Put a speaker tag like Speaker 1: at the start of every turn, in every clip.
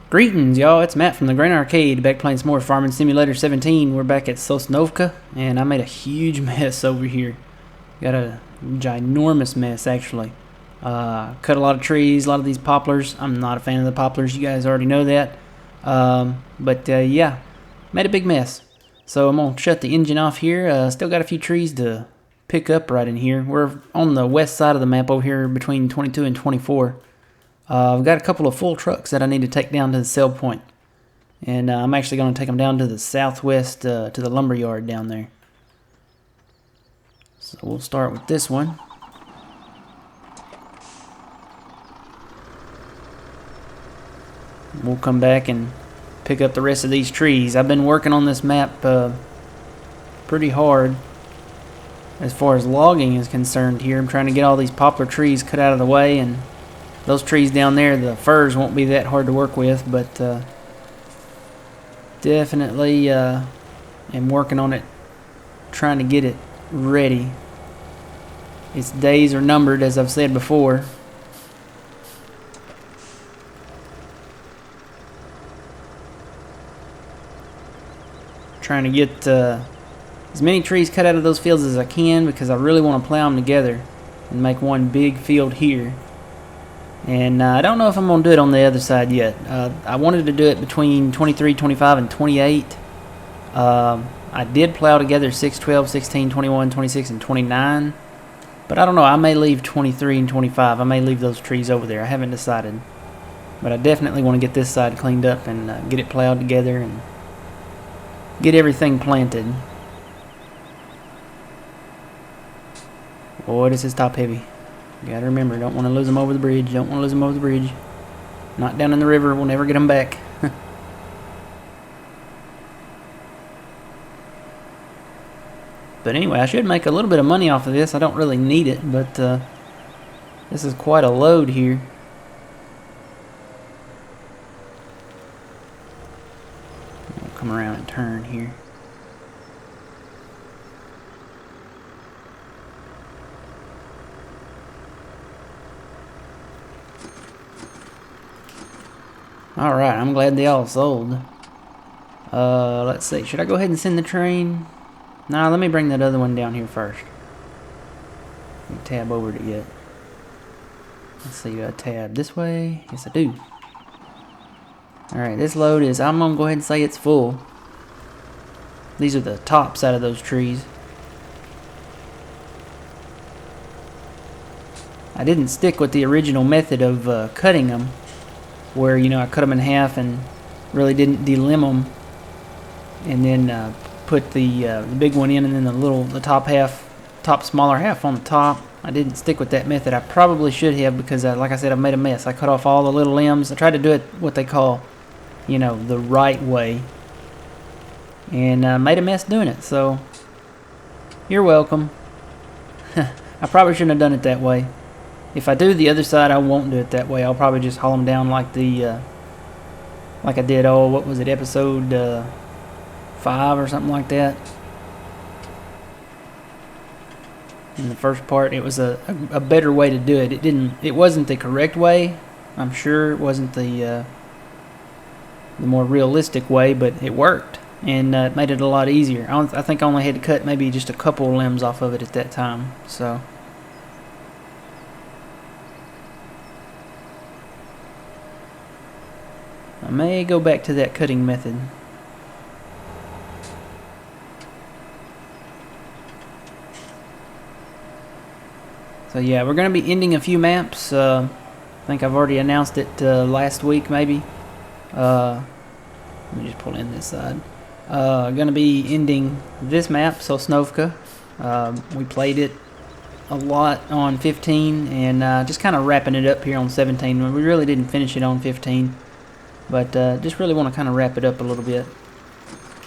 Speaker 1: Greetings, y'all. It's Matt from the Grain Arcade, back playing some more Farming Simulator 17. We're back at Sosnovka, and I made a huge mess over here. Got a ginormous mess, actually. Cut a lot of trees, a lot of these poplars. I'm not a fan of the poplars. You guys already know that. Yeah, made a big mess. So I'm going to shut the engine off here. Still got a few trees to pick up right in here. We're on the west side of the map over here between 22 and 24. I've got a couple of full trucks that I need to take down to the sell point. And I'm actually going to take them down to the southwest, to the lumber yard down there. So we'll start with this one. We'll come back and pick up the rest of these trees. I've been working on this map pretty hard as far as logging is concerned here. I'm trying to get all these poplar trees cut out of the way, and those trees down there, the firs, won't be that hard to work with, but definitely am working on it, trying to get it ready. Its days are numbered, as I've said before. Trying to get as many trees cut out of those fields as I can, because I really want to plow them together and make one big field here. And I don't know if I'm going to do it on the other side yet. I wanted to do it between 23, 25, and 28. I did plow together 6, 12, 16, 21, 26, and 29. But I don't know. I may leave 23 and 25. I may leave those trees over there. I haven't decided. But I definitely want to get this side cleaned up and get it plowed together and get everything planted. Boy, this is top heavy. You gotta remember, don't want to lose them over the bridge. Don't want to lose them over the bridge. Not down in the river. We'll never get them back. But anyway, I should make a little bit of money off of this. I don't really need it, but this is quite a load here. I'll come around and turn here. Alright, I'm glad they all sold. Let's see. Should I go ahead and send the train? Nah, let me bring that other one down here first. Let me tab over to it. Let's see, do I tab this way? Yes, I do. Alright, this load is, I'm going to go ahead and say it's full. These are the tops out of those trees. I didn't stick with the original method of cutting them, where, you know, I cut them in half and really didn't delimb them, and then put the big one in, and then the top smaller half on the top. I didn't stick with that method. I probably should have, because like I said, I made a mess. I cut off all the little limbs. I tried to do it what they call, you know, the right way, and made a mess doing it. So you're welcome. I probably shouldn't have done it that way. If I do the other side, I won't do it that way. I'll probably just haul them down like like I did, what was it, episode 5 or something like that. In the first part, it was a better way to do it. It wasn't the correct way. I'm sure it wasn't the more realistic way, but it worked, and it made it a lot easier. I think I only had to cut maybe just a couple limbs off of it at that time, so. I may go back to that cutting method. So yeah, we're going to be ending a few maps. I think I've already announced it last week, maybe. Let me just pull in this side. Going to be ending this map, Sosnovka. We played it a lot on 15, and just kind of wrapping it up here on 17. We really didn't finish it on 15. But just really want to kind of wrap it up a little bit.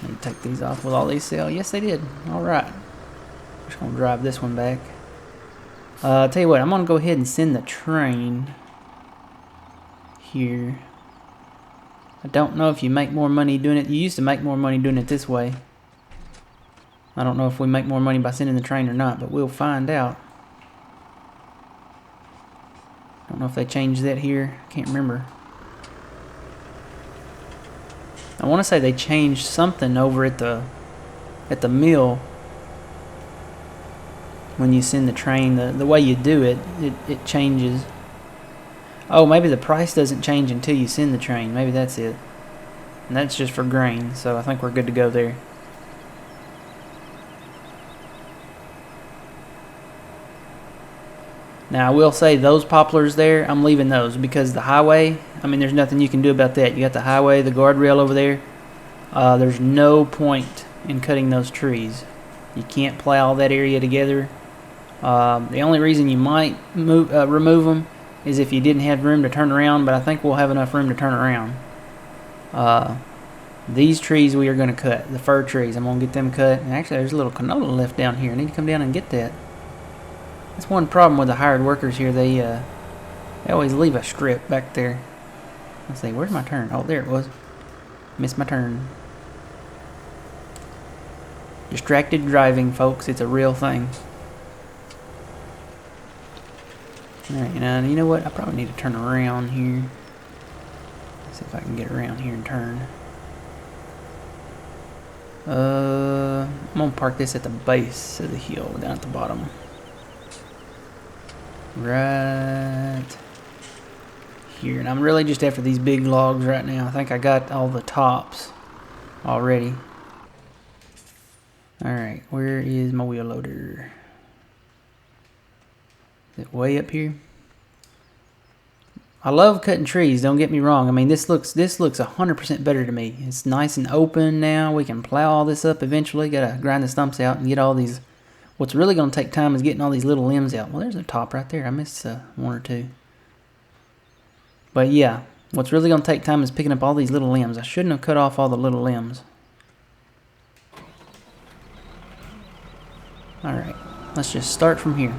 Speaker 1: Let me take these off. Will all these sell? Yes, they did. Alright. Just going to drive this one back. Tell you what, I'm going to go ahead and send the train here. I don't know if you make more money doing it. You used to make more money doing it this way. I don't know if we make more money by sending the train or not, but we'll find out. Don't know if they changed that here. Can't remember. I want to say they changed something over at the mill when you send the train. The way you do it, it changes. Oh, maybe the price doesn't change until you send the train. Maybe that's it. And that's just for grain, so I think we're good to go there. Now, I will say those poplars there, I'm leaving those because the highway, I mean, there's nothing you can do about that. You got the highway, the guardrail over there. There's no point in cutting those trees. You can't plow that area together. The only reason you might remove them is if you didn't have room to turn around, but I think we'll have enough room to turn around. These trees we are going to cut, the fir trees. I'm going to get them cut. And actually, there's a little canola left down here. I need to come down and get that. That's one problem with the hired workers here. They always leave a strip back there. Let's see, where's my turn? Oh, there it was. Missed my turn. Distracted driving, folks. It's a real thing. Alright, now you know what? I probably need to turn around here. Let's see if I can get around here and turn. I'm gonna park this at the base of the hill, down at the bottom. Right here. And I'm really just after these big logs right now. I think I got all the tops already. Alright, where is my wheel loader? Is it way up here? I love cutting trees, don't get me wrong. I mean, this looks 100% better to me. It's nice and open now. We can plow all this up eventually. Gotta grind the stumps out and get all these. What's really gonna take time is getting all these little limbs out. Well, there's a top right there. I missed one or two. But yeah, what's really gonna take time is picking up all these little limbs. I shouldn't have cut off all the little limbs. Alright, let's just start from here.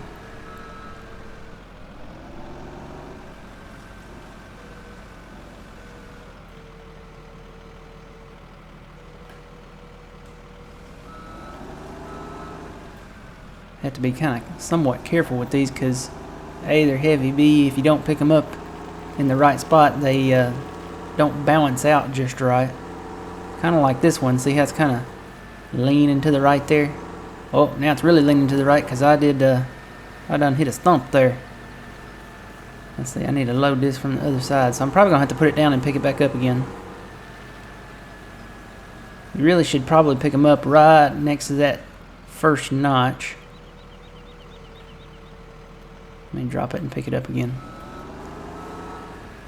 Speaker 1: Have to be kind of somewhat careful with these because A, they're heavy, B, if you don't pick them up in the right spot, they don't balance out just right. Kind of like this one. See how it's kind of leaning to the right there? Oh, now it's really leaning to the right because I done hit a stump there. Let's see, I need to load this from the other side, so I'm probably going to have to put it down and pick it back up again. You really should probably pick them up right next to that first notch. Let me drop it and pick it up again.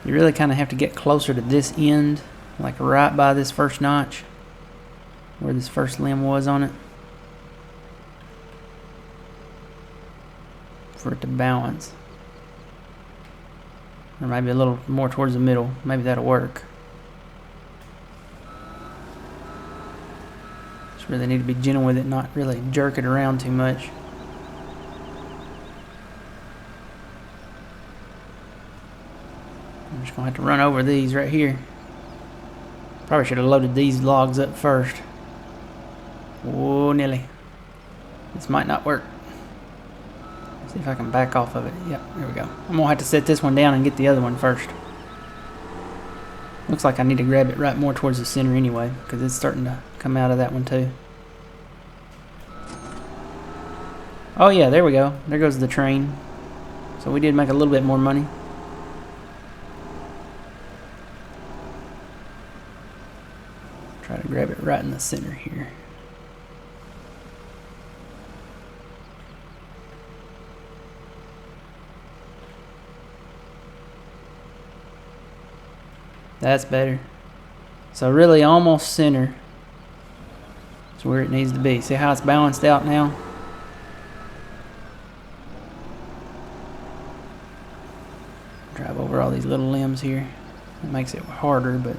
Speaker 1: You really kind of have to get closer to this end, like right by this first notch, where this first limb was on it, for it to balance. Or maybe a little more towards the middle. Maybe that'll work. Just really need to be gentle with it, not really jerk it around too much. I'm just going to have to run over these right here. Probably should have loaded these logs up first. Whoa, Nelly. This might not work. Let's see if I can back off of it. Yep, there we go. I'm going to have to set this one down and get the other one first. Looks like I need to grab it right more towards the center anyway, because it's starting to come out of that one too. Oh yeah, there we go. There goes the train. So we did make a little bit more money. Try to grab it right in the center here. That's better. So really almost center is where it needs to be. See how it's balanced out now? Drive over all these little limbs here. It makes it harder, but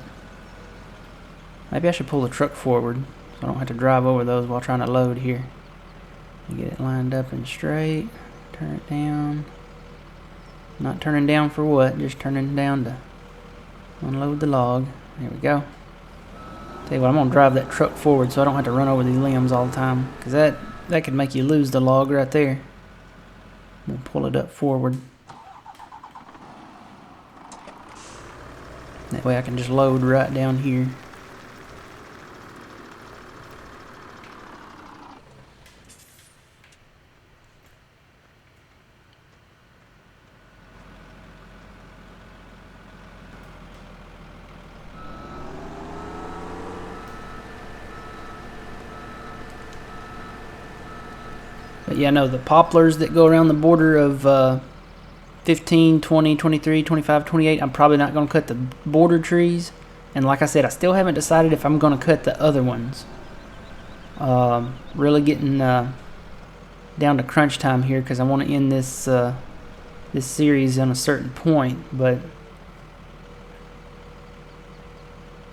Speaker 1: maybe I should pull the truck forward so I don't have to drive over those while trying to load here. Get it lined up and straight. Turn it down. Not turning down for what, just turning down to unload the log. There we go. Tell you what, I'm going to drive that truck forward so I don't have to run over these limbs all the time, because that could make you lose the log right there. We'll pull it up forward. That way I can just load right down here. But yeah, no, the poplars that go around the border of 15, 20, 23, 25, 28, I'm probably not going to cut the border trees. And like I said, I still haven't decided if I'm going to cut the other ones. Really getting down to crunch time here because I want to end this this series on a certain point, but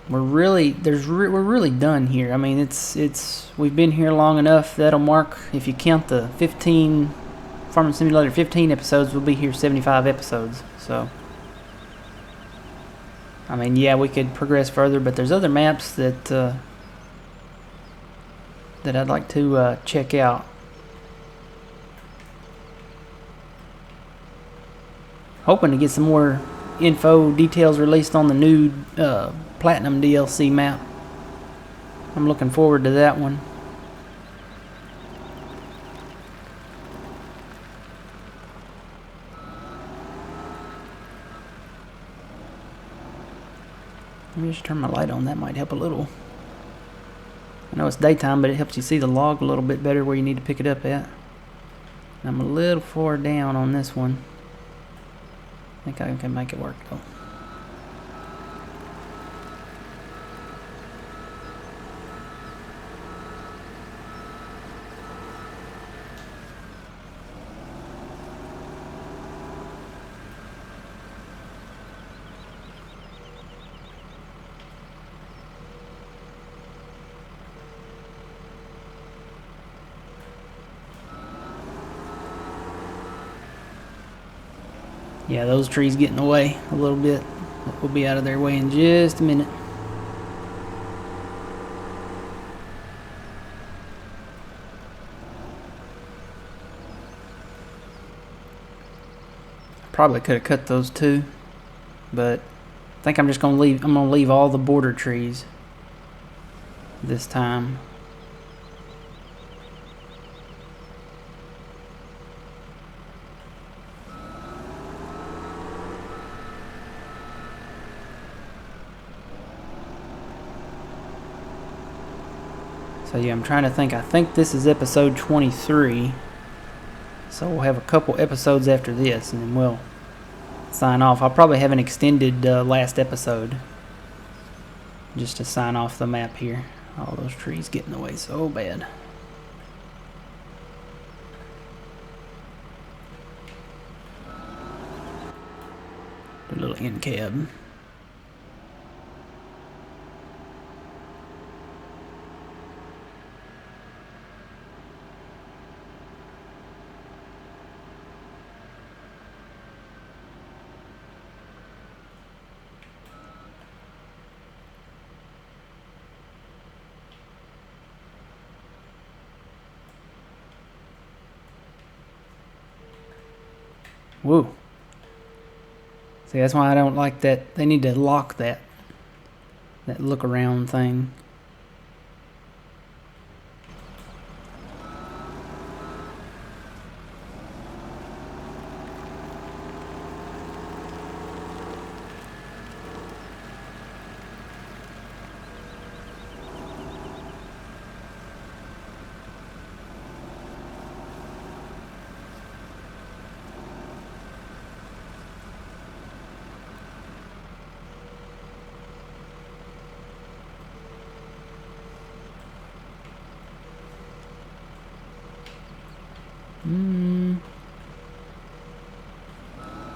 Speaker 1: we're really done here. I mean, it's we've been here long enough. That'll mark, if you count the 15 Farming Simulator 15 episodes, we'll be here 75 episodes. So I mean, yeah, we could progress further, but there's other maps that that I'd like to check out. Hoping to get some more info details released on the new Platinum DLC map. I'm looking forward to that one. Let me just turn my light on. That might help a little. I know it's daytime, but it helps you see the log a little bit better where you need to pick it up at. I'm a little far down on this one. I think I can make it work though. Yeah, those trees get in the way a little bit. We'll be out of their way in just a minute. Probably could have cut those too, but I think I'm just gonna leave. I'm gonna leave all the border trees this time. So yeah, I'm trying to think. I think this is episode 23. So we'll have a couple episodes after this, and then we'll sign off. I'll probably have an extended last episode just to sign off the map here. All those trees get in the way so bad. A little end cab. Woo. See, that's why I don't like that. They need to lock that look around thing.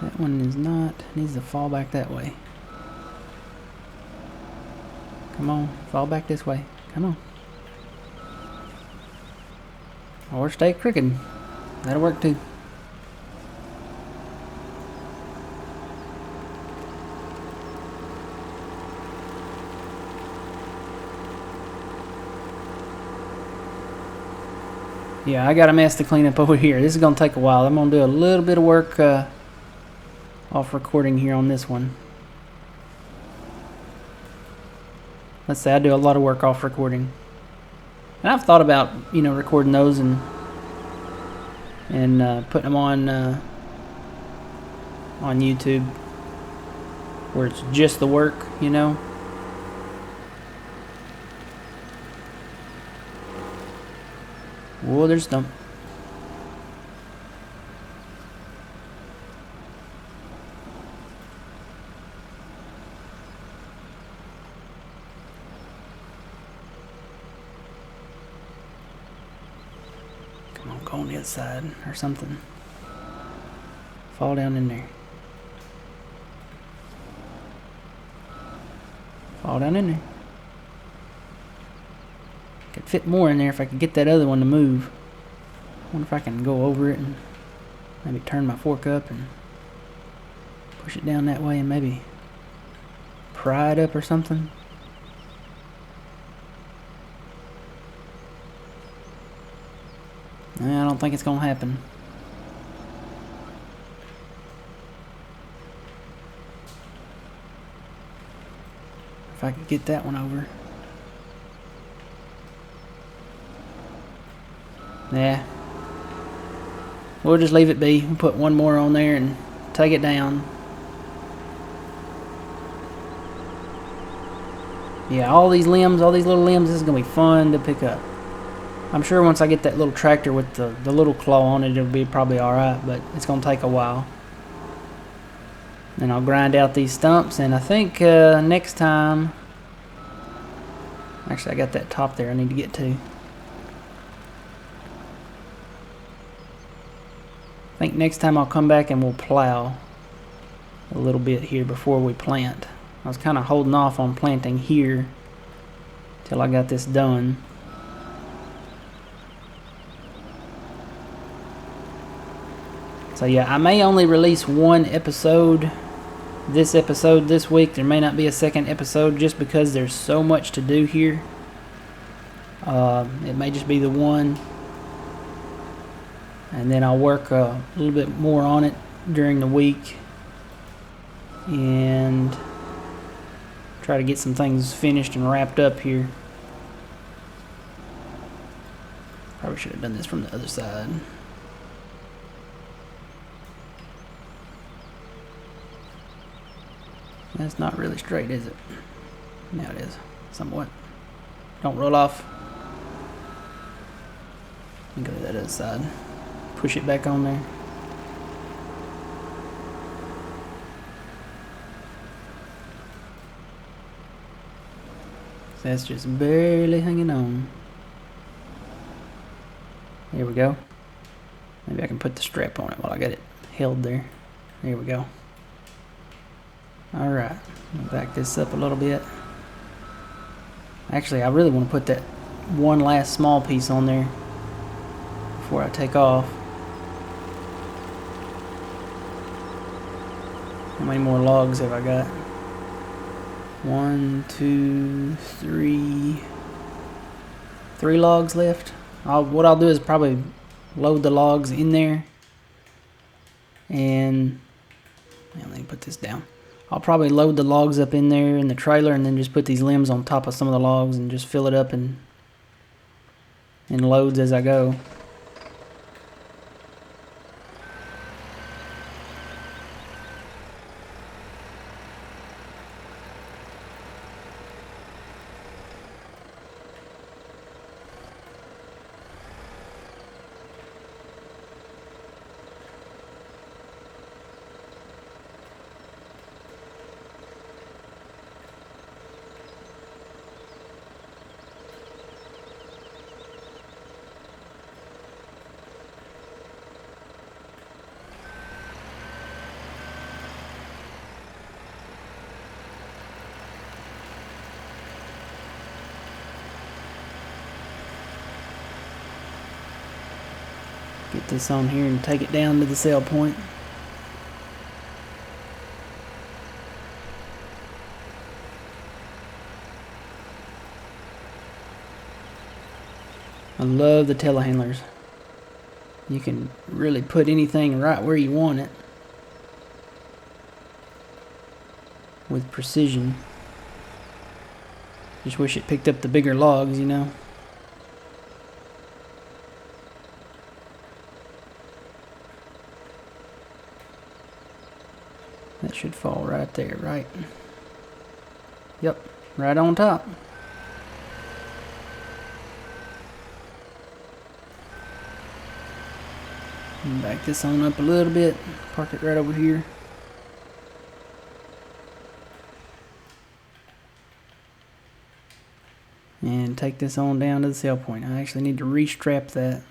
Speaker 1: That one is not. Needs to fall back that way. Come on, fall back this way. Come on. Or stay crooked. That'll work too. Yeah, I got a mess to clean up over here. This is going to take a while. I'm going to do a little bit of work off recording here on this one. Let's say I do a lot of work off recording. And I've thought about, you know, recording those and putting them on YouTube where it's just the work, you know. Whoa, there's them. on the other side or something. Fall down in there. Fall down in there. Could fit more in there if I could get that other one to move. Wonder if I can go over it and maybe turn my fork up and push it down that way and maybe pry it up or something. I don't think it's gonna happen. If I could get that one over. Yeah. We'll just leave it be. We'll put one more on there and take it down. Yeah, all these limbs, all these little limbs, this is going to be fun to pick up. I'm sure once I get that little tractor with the little claw on it, it'll be probably alright, but it's going to take a while. Then I'll grind out these stumps, and I think next time... Actually, I got that top there I need to get to. I think next time I'll come back and we'll plow a little bit here before we plant. I was kind of holding off on planting here till I got this done. So yeah, I may only release one episode this week. There may not be a second episode just because there's so much to do here. It may just be the one. And then I'll work a little bit more on it during the week and try to get some things finished and wrapped up here. Probably should have done this from the other side. That's not really straight, is it? Now it is, somewhat. Don't roll off. And go to that other side. Push it back on there. So that's just barely hanging on. There we go. Maybe I can put the strap on it while I got it held there. There we go. Alright, back this up a little bit. Actually, I really want to put that one last small piece on there before I take off. How many more logs have I got? 1, 2, 3. 3 logs left. What I'll do is probably load the logs in there. And let me put this down. I'll probably load the logs up in there in the trailer and then just put these limbs on top of some of the logs and just fill it up in loads as I go. Get this on here and take it down to the sell point. I love the telehandlers. You can really put anything right where you want it with precision. Just wish it picked up the bigger logs, you know. That should fall right there, right? Yep, right on top. And back this on up a little bit. Park it right over here. And take this on down to the sell point. I actually need to restrap that.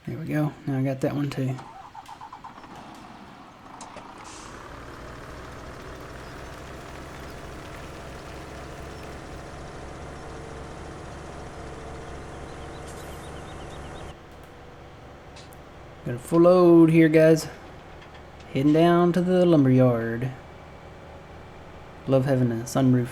Speaker 1: There we go. Now I got that one too. Got a full load here, guys. Heading down to the lumber yard. Love having a sunroof.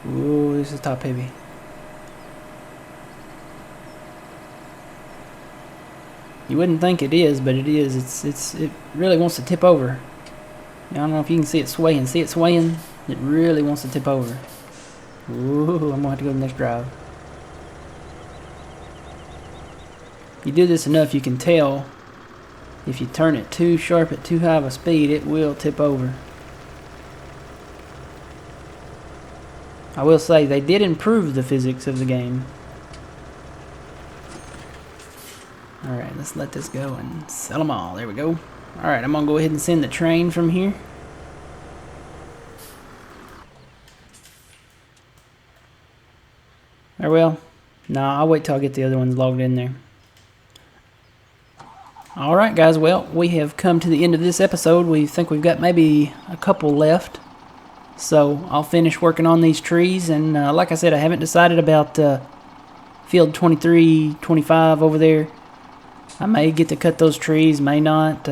Speaker 1: Ooh, this is top heavy. You wouldn't think it is, but it is. It really wants to tip over. I don't know if you can see it swaying. See it swaying? It really wants to tip over. Ooh, I'm gonna have to go to the next drive. You do this enough, you can tell if you turn it too sharp at too high of a speed, it will tip over. I will say they did improve the physics of the game. Alright, let's let this go and sell them all. There we go. Alright, I'm going to go ahead and send the train from here. Or well, no, I'll wait till I get the other ones logged in there. Alright guys, well, we have come to the end of this episode. We think we've got maybe a couple left. So I'll finish working on these trees, and like I said, I haven't decided about field 23, 25 over there. I may get to cut those trees, may not.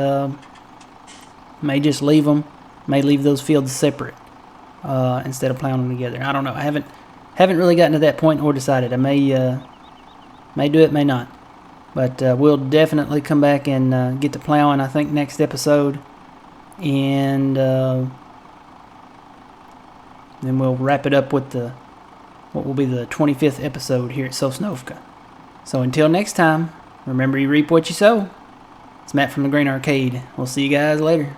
Speaker 1: May just leave them. May leave those fields separate instead of plowing them together. I don't know. I haven't really gotten to that point or decided. I may do it, may not. But we'll definitely come back and get to plowing, I think, next episode. And then we'll wrap it up with what will be the 25th episode here at Sosnovka. So until next time, remember you reap what you sow. It's Matt from the Green Arcade. We'll see you guys later.